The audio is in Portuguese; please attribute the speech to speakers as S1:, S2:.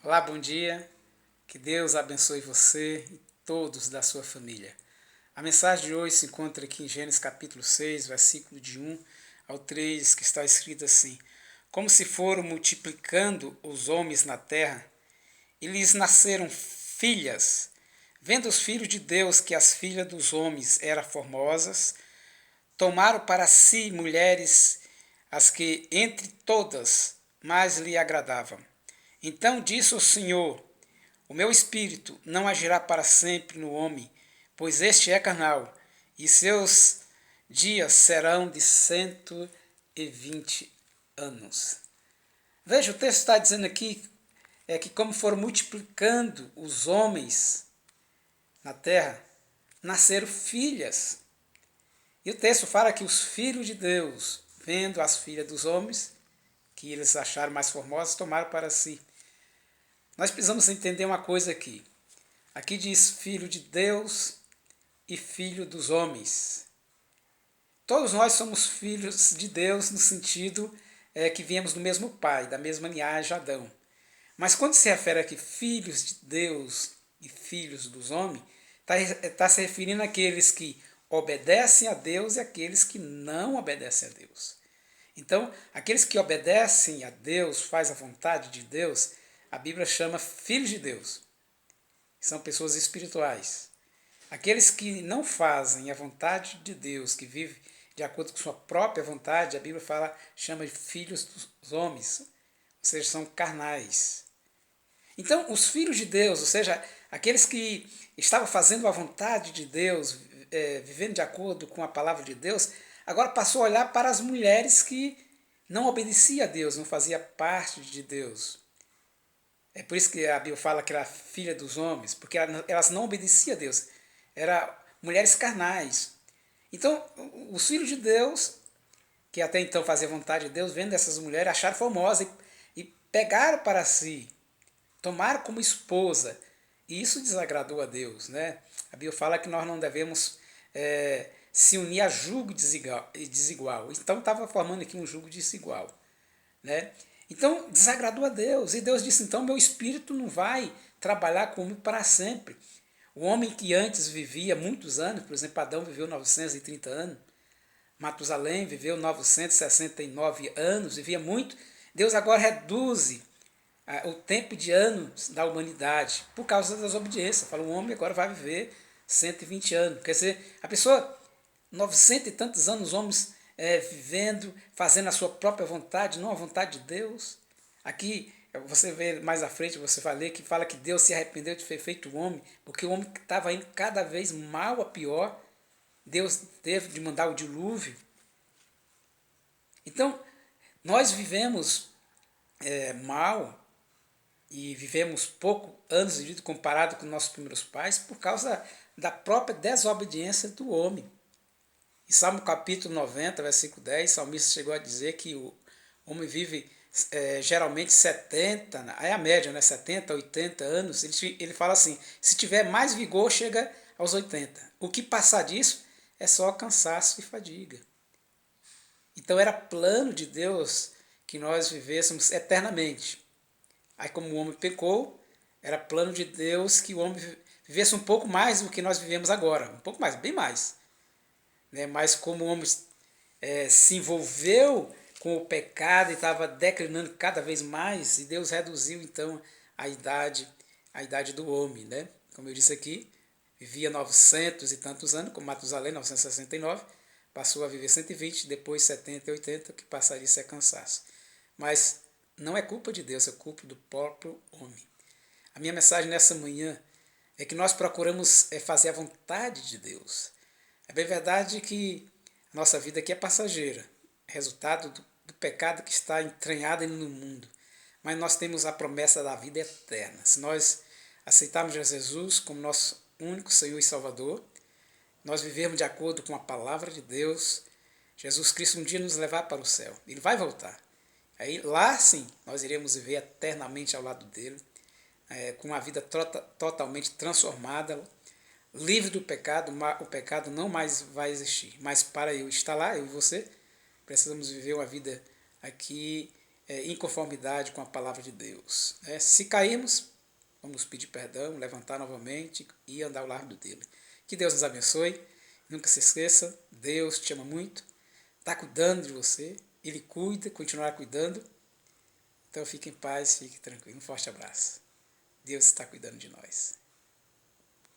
S1: Olá, bom dia. Que Deus abençoe você e todos da sua família. A mensagem de hoje se encontra aqui em Gênesis capítulo 6, versículo de 1 ao 3, que está escrito assim: Como se foram multiplicando os homens na terra, e lhes nasceram filhas. Vendo os filhos de Deus que as filhas dos homens eram formosas, tomaram para si mulheres, as que entre todas mais lhe agradavam. Então disse o Senhor: O meu espírito não agirá para sempre no homem, pois este é carnal, e seus dias serão de 120 anos. Veja, o texto está dizendo aqui que como foram multiplicando os homens na terra, nasceram filhas. E o texto fala que os filhos de Deus, vendo as filhas dos homens, que eles acharam mais formosas, tomaram para si. Nós precisamos entender uma coisa aqui. Aqui diz filho de Deus e filho dos homens. Todos nós somos filhos de Deus no sentido que viemos do mesmo pai, da mesma linhagem Adão. Mas quando se refere aqui filhos de Deus e filhos dos homens, está se referindo àqueles que obedecem a Deus e àqueles que não obedecem a Deus. Então, aqueles que obedecem a Deus, faz a vontade de Deus, a Bíblia chama filhos de Deus. São pessoas espirituais. Aqueles que não fazem a vontade de Deus, que vivem de acordo com sua própria vontade, a Bíblia chama de filhos dos homens, ou seja, são carnais. Então, os filhos de Deus, ou seja, aqueles que estavam fazendo a vontade de Deus, vivendo de acordo com a palavra de Deus, agora passou a olhar para as mulheres que não obedeciam a Deus, não faziam parte de Deus. É por isso que a Bíblia fala que era filha dos homens, porque elas não obedeciam a Deus. Eram mulheres carnais. Então, os filhos de Deus, que até então faziam vontade de Deus, vendo essas mulheres, acharam formosas e pegaram para si, tomaram como esposa. E isso desagradou a Deus, né? A Bíblia fala que nós não devemos se unir a jugo desigual. Então estava formando aqui um jugo desigual, né? Então desagradou a Deus. E Deus disse: então meu espírito não vai trabalhar comigo para sempre. O homem que antes vivia muitos anos, por exemplo, Adão viveu 930 anos, Matusalém viveu 969 anos, vivia muito. Deus agora reduz o tempo de anos da humanidade por causa das obediências. Fala, o homem agora vai viver 120 anos. Quer dizer, a pessoa, 900 e tantos anos, os homens vivendo, fazendo a sua própria vontade, não a vontade de Deus. Aqui, você vê mais à frente, você vai ler que fala que Deus se arrependeu de ter feito o homem, porque o homem estava indo cada vez mal a pior. Deus teve de mandar o dilúvio. Então, nós vivemos mal e vivemos pouco anos de vida comparado com nossos primeiros pais por causa da própria desobediência do homem. Em Salmo capítulo 90, versículo 10, o salmista chegou a dizer que o homem vive geralmente 70, é a média, né? 70, 80 anos. Ele fala assim, se tiver mais vigor, chega aos 80. O que passar disso é só cansaço e fadiga. Então era plano de Deus que nós vivêssemos eternamente. Aí como o homem pecou, era plano de Deus que o homem vivesse um pouco mais do que nós vivemos agora. Um pouco mais, bem mais. Né? Mas como o homem se envolveu com o pecado e estava declinando cada vez mais, e Deus reduziu então a idade do homem. Né? Como eu disse aqui, vivia 900 e tantos anos, como Matusalém, 969, passou a viver 120, depois 70 e 80, que passaria a ser cansaço. Mas não é culpa de Deus, é culpa do próprio homem. A minha mensagem nessa manhã é que nós procuramos fazer a vontade de Deus. É bem verdade que a nossa vida aqui é passageira, resultado do pecado que está entranhado no mundo. Mas nós temos a promessa da vida eterna. Se nós aceitarmos Jesus como nosso único Senhor e Salvador, nós vivermos de acordo com a palavra de Deus, Jesus Cristo um dia nos levar para o céu. Ele vai voltar. Aí lá sim nós iremos viver eternamente ao lado dele, com uma vida totalmente transformada, livre do pecado. O pecado não mais vai existir. Mas para eu estar lá, eu e você, precisamos viver uma vida aqui em conformidade com a palavra de Deus. Se cairmos, vamos pedir perdão, levantar novamente e andar ao lado dele. Que Deus nos abençoe. Nunca se esqueça, Deus te ama muito, está cuidando de você, Ele cuida, continuará cuidando. Então fique em paz, fique tranquilo. Um forte abraço. Deus está cuidando de nós.